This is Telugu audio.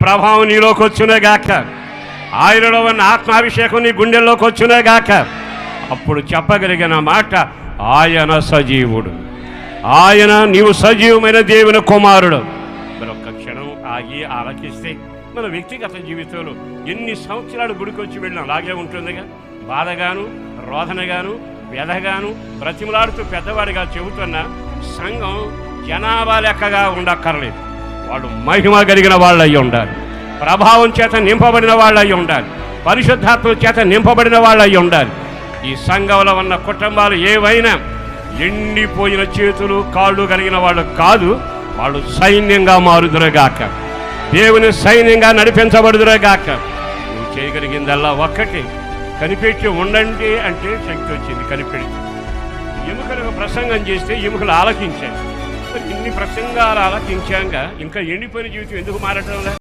ప్రభావం నీలోకి వచ్చునే గాక, ఆయనలో ఉన్న ఆత్మాభిషేకం నీ గుండెల్లోకి వచ్చునే గాక. అప్పుడు చెప్పగలిగిన మాట, ఆయన సజీవుడు, ఆయన నీవు సజీవమైన దేవుని కుమారుడు. మరి ఒక్క క్షణం ఆగి ఆలకిస్తే మన వ్యక్తిగత జీవితంలో ఎన్ని సంవత్సరాలు గుడికి వచ్చి వెళ్ళినా అలాగే ఉంటుందిగా. బాధగాను, రోదనగాను, వ్యధగాను, బ్రతిమలాడుతూ పెద్దవాడిగా చెబుతున్న సంఘం జనాభా లెక్కగా ఉండక్కర్లేదు. వాళ్ళు మహిమ కలిగిన వాళ్ళు అయి ఉండాలి, ప్రభావం చేత నింపబడిన వాళ్ళు అయి ఉండాలి, పరిశుద్ధాత్మ చేత నింపబడిన వాళ్ళు అయి ఉండాలి. ఈ సంఘంలో ఉన్న కుటుంబాలు ఏవైనా ఎండిపోయిన చేతులు కాళ్ళు కలిగిన వాళ్ళు కాదు, వాళ్ళు సైన్యంగా మారుదురుగాక, దేవుని సైన్యంగా నడిపించబడుదురుగాక. నువ్వు చేయగలిగిందల్లా ఒక్కటి, కనిపెట్టి ఉండండి అంటే శక్తి వచ్చింది. కనిపెట్టి ఎముకలకు ప్రసంగం చేస్తే ఎముకలు ఆలకించాయి. మరి ఇన్ని ప్రసంగాలు ఆలకించాక ఇంకా ఎండిపోయిన జీవితం ఎందుకు మారటం లేదు?